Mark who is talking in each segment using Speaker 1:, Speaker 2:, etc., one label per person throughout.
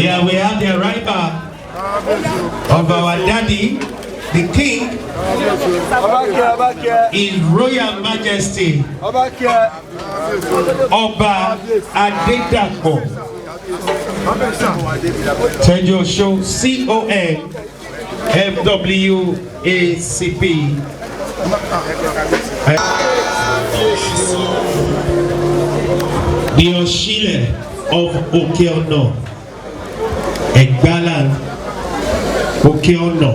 Speaker 1: Here we have the arrival of our daddy, the king, His Royal Majesty, Oba Adedapo Tejuoso, CON, FWACP. The Oshile of Oke Ona, EGBA, Oke Ona.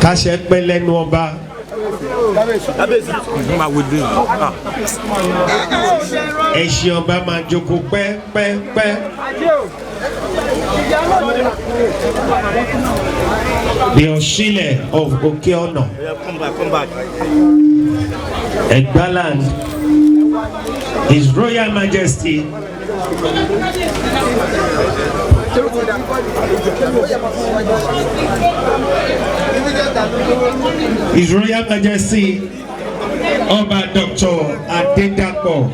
Speaker 1: Kásẹ̀ pẹ́ lẹ́nu ọba. Ẹṣin ọba máa jókòó pẹ́. The Oshile of Oke Ona, EGBA land, His Royal Majesty, His Royal Majesty, Oba Adedapo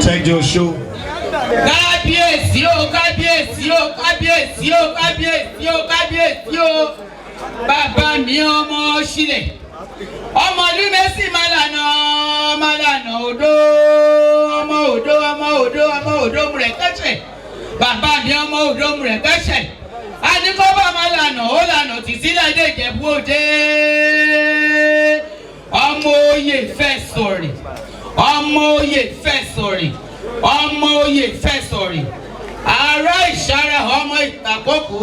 Speaker 1: Tejuoso.
Speaker 2: Kábíyèsí o, kábíyèsí o, kábíyèsí o, kábíyèsí o, kábíyèsí o. Bàbá mi ọmọ Ṣílẹ̀. Ọmọ ọdún mẹ́sì málànà odó, ọmọ odó múrẹ̀ kẹ́sẹ̀. Bàbá mi ọmọ odó múrẹ̀ kẹ́sẹ̀. Adíkọ́bà málànà ó lànà títí lẹ́dẹ̀ Ìjẹ̀bú Òde. Ọmọ oyè fẹ́ sọ̀rì. Ọmọ oyè fẹ́ sọ̀rì. Ọmọ oyè fẹ́ sọ̀rì. Ará Ìṣàrà ọmọ Ìtàkókò.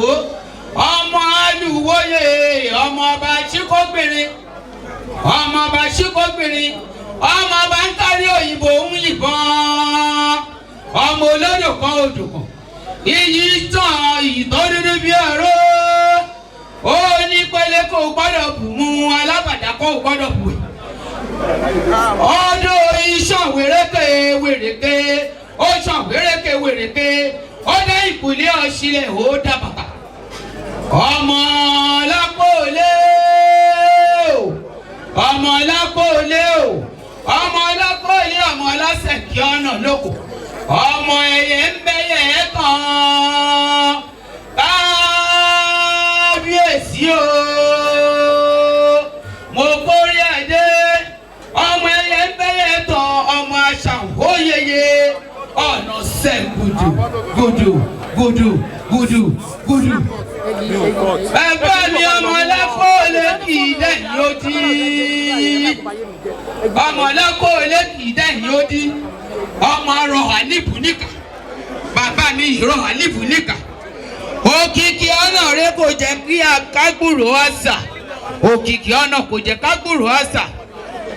Speaker 2: Ọmọ Alùwòye ọmọ ọba Ṣíkógbìnrin. Ọmọ ọba Ṣíkógbìnrin. Ọmọ ọba ń kárí òyìnbó ń yìnbọn. Ọmọ olódò kan odò kan. Iyì tán ìtọ́ dúdú bí ọ̀rọ̀. Ó ní pẹ́lẹ́ kó gbọ́dọ̀ bù mú alábàdà kó gbọ́dọ̀ bù ẹ̀. Ọdún iṣan wèrèké ó ṣàn wèrèké ó dé ìpìlẹ̀ Ọ̀ṣìlẹ̀ ó dá bàtà. Ọmọ lápòlé o, ọmọ lápòlé o, ọmọ lápòlé ọmọ lásẹ̀ kí ọ̀nà lóko. Ọmọ ẹyẹ ń bẹ́yẹ kan. Kábíyèsí o, mo kórè adé. Ọmọ ẹyẹ ń bẹ́yẹ tán, ọmọ aṣàwó yeye. Ọ̀nà sẹ̀ gudu. Bàbá mi ọmọ lákòólé kì í dẹ̀yìn ó dí. Ọmọ lákòólé kì í dẹ̀yìn ó dí. Ọmọ rọ̀hà níbù níkà. Bàbá mi ìrọ̀hà níbù níkà. Òkìkí ọ̀nà rẹ kò jẹ́ kí akágbùrò àṣà. Òkìkí ọ̀nà kò jẹ́ kágbùrò àṣà.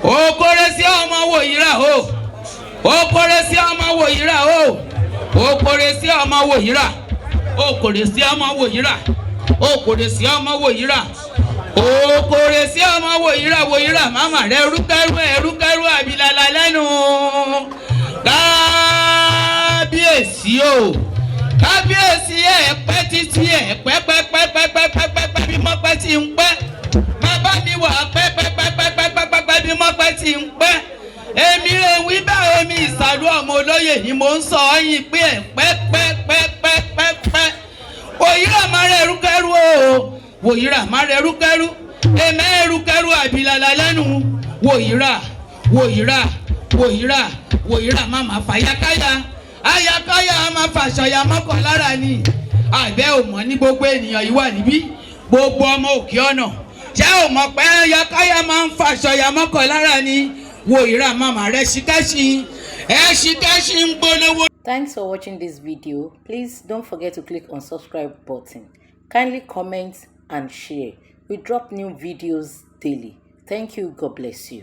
Speaker 2: Okore sí ọmọ wòyíra o. Okore sí ọmọ wòyíra o. Okore sí ọmọ wòyíra. Okore sí ọmọ wòyíra. Okore sí ọmọ wòyíra. Okore sí ọmọ wòyíra mama rẹ ẹrúkẹrú àbílàlà lẹ́nu. Kábíyèsí o. Kábíyèsí ẹ̀pẹ́ títí ẹ̀pẹ́ bí mọ́pẹ́ ti ń pẹ́. Bàbá mi wà pẹ́ bí mọ́pẹ́ ti ń pẹ́. Èmi rè wí bá èmi ìsàlú ọmọ olóyè ni mò ń sọ ọyìn pé ẹ̀pẹ́. Wòyíra máa rẹ ẹrúkẹrú o. Wòyíra máa rẹ ẹrúkẹrú. Èmẹ́ ẹrúkẹrú àbílàlà lẹ́nu. Wòyíra má máa fàyàkáyà. Àyàkáyà máa fàṣọyà mọ́kàn lára ni. Àbẹ́ ò mọ̀ ní gbogbo ènìyàn yìí wà níbí. Gbogbo ọmọ Òkè Ọ̀nà. Ṣé ò mọ̀ pé àyàkáyà máa ń fàṣọyà mọ́kàn lára ni? Wòyíra màmá rẹ̀ ṣìkẹ́ṣì. Ṣìkẹ́ṣì ń gbólówó.
Speaker 3: Thanks for watching this video. Please don't forget to click on subscribe button. Kindly comment and share. We drop new videos daily. Thank you. God bless you.